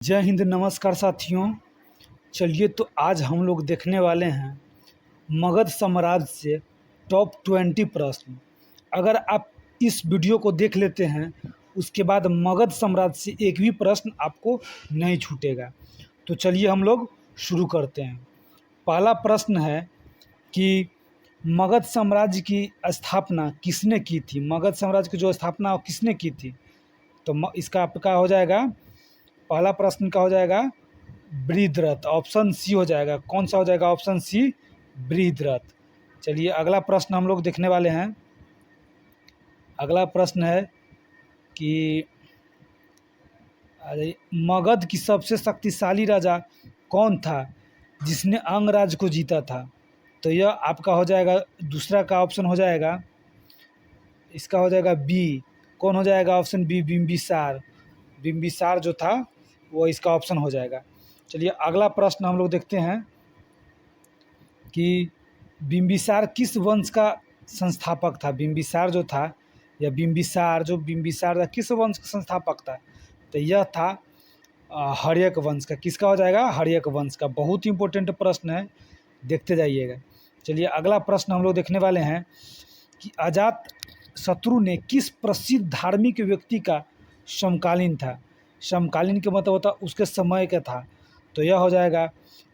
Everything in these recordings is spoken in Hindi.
जय हिंद, नमस्कार साथियों। चलिए तो आज हम लोग देखने वाले हैं मगध साम्राज्य से टॉप 20 प्रश्न। अगर आप इस वीडियो को देख लेते हैं उसके बाद मगध साम्राज्य से एक भी प्रश्न आपको नहीं छूटेगा। तो चलिए हम लोग शुरू करते हैं। पहला प्रश्न है कि मगध साम्राज्य की स्थापना किसने की थी? मगध साम्राज्य की जो स्थापना किसने की थी? तो इसका आपका हो जाएगा, पहला प्रश्न का हो जाएगा बृहद्रथ। ऑप्शन सी हो जाएगा। कौन सा हो जाएगा? Option C, Brihadratha. चलिए अगला प्रश्न हम लोग देखने वाले हैं। अगला प्रश्न है कि मगध की सबसे शक्तिशाली राजा कौन था जिसने अंगराज को जीता था? तो यह आपका हो जाएगा, दूसरा का ऑप्शन हो जाएगा, इसका हो जाएगा बी। कौन हो जाएगा? Option B, Bimbisara. बिंबिसार जो था वो इसका ऑप्शन हो जाएगा। चलिए अगला प्रश्न हम लोग देखते हैं कि बिंबिसार किस वंश का संस्थापक था? बिंबिसार जो था, या बिंबिसार था, किस वंश का संस्थापक था? तो यह था हर्यक वंश का। किसका हो जाएगा? हर्यक वंश का। बहुत ही इंपॉर्टेंट प्रश्न है, देखते जाइएगा। चलिए अगला प्रश्न हम लोग देखने वाले हैं कि अजात शत्रु ने किस प्रसिद्ध धार्मिक व्यक्ति का समकालीन था? समकालीन के मतलब होता उसके समय का था। तो यह हो जाएगा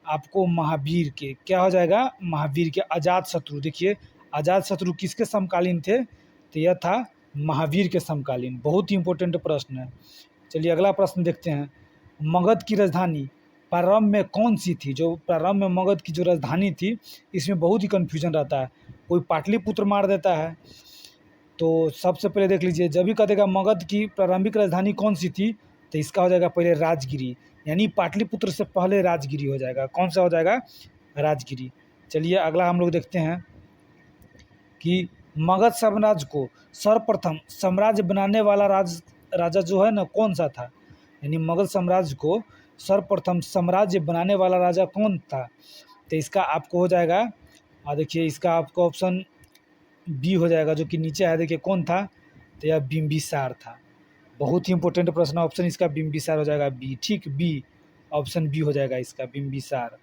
आपको महावीर के। क्या हो जाएगा? महावीर के। अजात शत्रु, देखिए अजात शत्रु किसके समकालीन थे? तो यह था महावीर के समकालीन। बहुत ही इंपॉर्टेंट प्रश्न है। चलिए अगला प्रश्न देखते हैं। मगध की राजधानी प्रारंभ में कौन सी थी? जो प्रारंभ में मगध की जो राजधानी थी, इसमें बहुत ही कन्फ्यूजन रहता है। कोई पाटलिपुत्र मार देता है। तो सबसे पहले देख लीजिए, जब भी कह देगा मगध की प्रारंभिक राजधानी कौन सी थी, तो इसका हो जाएगा पहले राजगिरी, यानी पाटलिपुत्र से पहले राजगिरी हो जाएगा। कौन सा हो जाएगा? राजगिरी। चलिए अगला हम लोग देखते हैं कि मगध साम्राज्य को सर्वप्रथम साम्राज्य बनाने वाला राजा जो है ना, कौन सा था? यानी मगध साम्राज्य को सर्वप्रथम साम्राज्य बनाने वाला राजा कौन था? तो इसका आपको हो जाएगा, देखिए इसका आपको ऑप्शन बी हो जाएगा, जो कि नीचे है। देखिए कौन था? तो यह बिंबिसार था। बहुत ही इंपॉर्टेंट प्रश्न। ऑप्शन इसका बिंबिसार हो जाएगा, बी। ठीक, बी, ऑप्शन बी हो जाएगा इसका, बिंबिसार।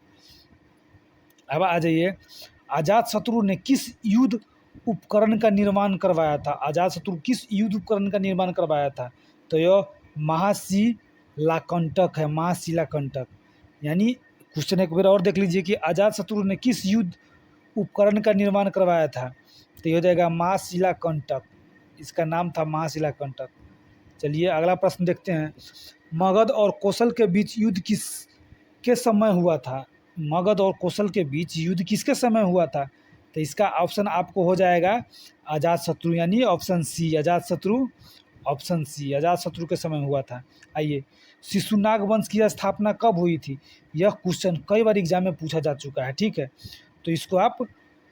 अब आ जाइए, अजात शत्रु ने किस युद्ध उपकरण का निर्माण करवाया था? अजात शत्रु किस युद्ध उपकरण का निर्माण करवाया था? तो यह महाशिलाकंटक है। महाशिलाकंटक, यानी क्वेश्चन एक बार और देख लीजिए कि अजात शत्रु ने किस युद्ध उपकरण का निर्माण करवाया था? तो ये हो जाएगा महाशिलाकंटक। इसका नाम था महाशिलाकंटक। चलिए अगला प्रश्न देखते हैं। मगध और कौशल के बीच युद्ध किस के समय हुआ था? मगध और कौशल के बीच युद्ध किसके समय हुआ था? तो इसका ऑप्शन आपको हो जाएगा अजातशत्रु, यानी option C, Ajatashatru. Option C, Ajatashatru के समय हुआ था। आइए, शिशुनाग वंश की स्थापना कब हुई थी? यह क्वेश्चन कई बार एग्जाम में पूछा जा चुका है। ठीक है, तो इसको आप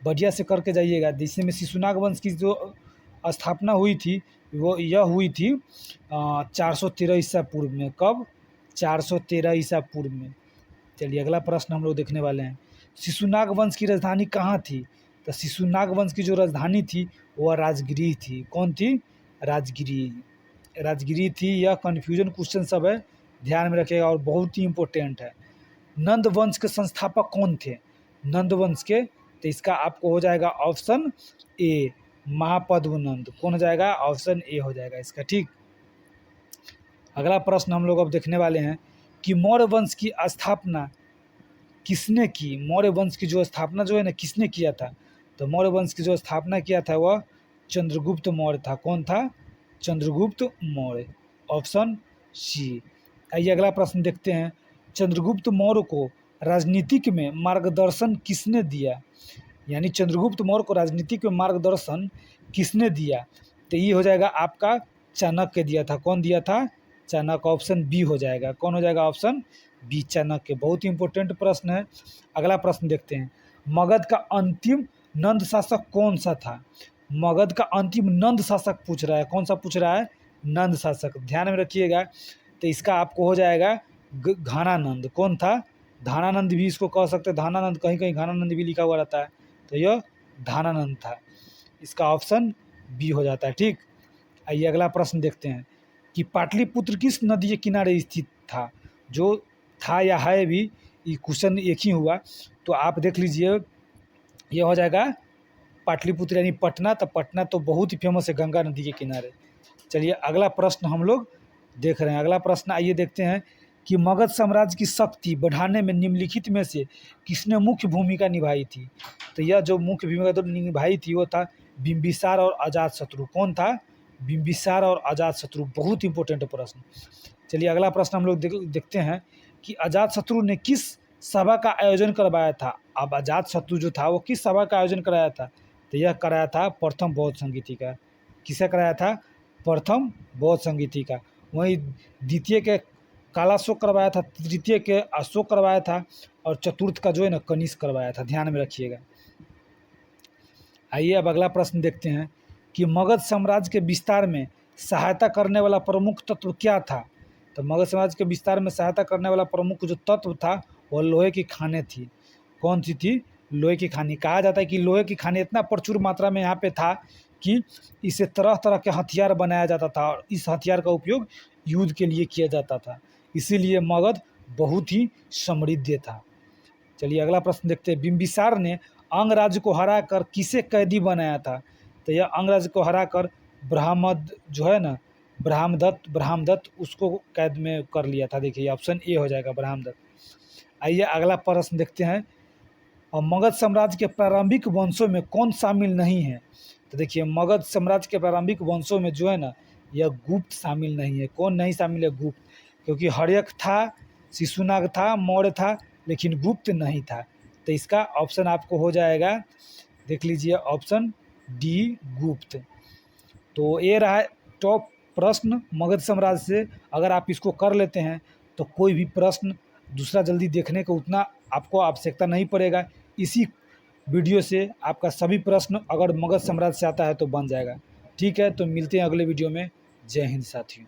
बढ़िया से करके जाइएगा। जिसमें में शिशुनाग वंश की जो स्थापना हुई थी वो यह हुई थी 413 ईसा पूर्व में। कब? 413 ईसा पूर्व में। चलिए अगला प्रश्न हम लोग देखने वाले हैं। शिशुनाग वंश की राजधानी कहाँ थी? तो शिशुनाग वंश की जो राजधानी थी वह राजगिरी थी। कौन थी? राजगिरी। राजगिरी थी। यह कन्फ्यूजन क्वेश्चन सब है, ध्यान में रखिएगा, और बहुत ही इम्पोर्टेंट है। नंद वंश के संस्थापक कौन थे? नंद वंश के, तो इसका आपको हो जाएगा ऑप्शन ए, महापद्मनंद। कौन हो जाएगा? ऑप्शन ए हो जाएगा इसका। ठीक, अगला प्रश्न हम लोग अब देखने वाले हैं कि मौर्य वंश की स्थापना किसने की? मौर्य वंश की जो स्थापना जो है ना, किसने किया था? तो मौर्य वंश की जो स्थापना किया था वह चंद्रगुप्त मौर्य था। कौन था? चंद्रगुप्त मौर्य। Option C. आइए अगला प्रश्न देखते हैं। चंद्रगुप्त मौर्य को राजनीतिक में मार्गदर्शन किसने दिया? यानी चंद्रगुप्त मौर्य को राजनीतिक में मार्गदर्शन किसने दिया? तो ये हो जाएगा आपका चाणक्य दिया था। कौन दिया था? चाणक्य। ऑप्शन बी हो जाएगा। कौन हो जाएगा? Option B, Chanakya. बहुत ही इंपॉर्टेंट प्रश्न है। अगला प्रश्न देखते हैं। मगध का अंतिम नंद शासक कौन सा था? मगध का अंतिम नंद शासक पूछ रहा है। कौन सा पूछ रहा है? नंद शासक। ध्यान में रखिएगा। तो इसका आपको हो जाएगा घानानंद। कौन था? धानानंद भी इसको कह सकते हैं। धानानंद, कहीं कहीं घानानंद भी लिखा हुआ रहता है। तो यह धानानंद था। इसका ऑप्शन बी हो जाता है। ठीक, आइए अगला प्रश्न देखते हैं कि पाटलिपुत्र किस नदी के किनारे स्थित था? जो था या है भी, ये क्वेश्चन एक ही हुआ। तो आप देख लीजिए, ये हो जाएगा पाटलिपुत्र यानी पटना। तो पटना तो बहुत ही फेमस है गंगा नदी के किनारे। चलिए अगला प्रश्न हम लोग देख रहे हैं। अगला प्रश्न आइए देखते हैं कि मगध साम्राज्य की शक्ति बढ़ाने में निम्नलिखित में से किसने मुख्य भूमिका निभाई थी। तो यह जो मुख्य भूमिका तो निभाई थी वो था बिंबिसार और अजातशत्रु। कौन था? बिंबिसार और अजातशत्रु। बहुत इंपॉर्टेंट प्रश्न। चलिए अगला प्रश्न हम लोग देखते हैं कि अजातशत्रु ने किस सभा का आयोजन करवाया था। अब अजातशत्रु जो था वो किस सभा का आयोजन कराया था? तो यह कराया था प्रथम बौद्ध संगीति का। किसे कराया था? प्रथम बौद्ध संगीति का। वहीं द्वितीय के कालाशोक करवाया था, तृतीय के अशोक करवाया था, और चतुर्थ का जो है ना कनिष्क करवाया था। ध्यान में रखिएगा। आइए अब अगला प्रश्न देखते हैं कि मगध साम्राज्य के विस्तार में सहायता करने वाला प्रमुख तत्व क्या था। तो मगध साम्राज्य के विस्तार में सहायता करने वाला प्रमुख जो तत्व था वह लोहे की खानें थी। कौन सी थी? लोहे की खानी। कहा जाता है कि लोहे की खानी इतना प्रचुर मात्रा में यहाँ पे था कि इससे तरह तरह के हथियार बनाया जाता था, और इस हथियार का उपयोग युद्ध के लिए किया जाता था। इसीलिए मगध बहुत ही समृद्ध था। चलिए अगला प्रश्न देखते हैं। बिंबिसार ने अंग राज्य को हराकर किसे कैदी बनाया था। तो यह अंग राज्य को हराकर ब्राह्मद जो है ना, ब्राह्मदत्त उसको कैद में कर लिया था। देखिए ऑप्शन ए हो जाएगा ब्राह्मदत्त। आइए अगला प्रश्न देखते हैं। और मगध साम्राज्य के प्रारंभिक वंशों में कौन शामिल नहीं है। तो देखिए मगध साम्राज्य के प्रारंभिक वंशों में जो है ना, यह गुप्त शामिल नहीं है। कौन नहीं शामिल है? गुप्त। क्योंकि हर्यक था, शिशुनाग था, मौर्य था, लेकिन गुप्त नहीं था। तो इसका ऑप्शन आपको हो जाएगा, देख लीजिए ऑप्शन डी, गुप्त। तो ये रहा टॉप प्रश्न मगध साम्राज्य से। अगर आप इसको कर लेते हैं तो कोई भी प्रश्न दूसरा जल्दी देखने का उतना आपको आवश्यकता नहीं पड़ेगा। इसी वीडियो से आपका सभी प्रश्न अगर मगध साम्राज्य से आता है तो बन जाएगा। ठीक है, तो मिलते हैं अगले वीडियो में। जय हिंद साथियों।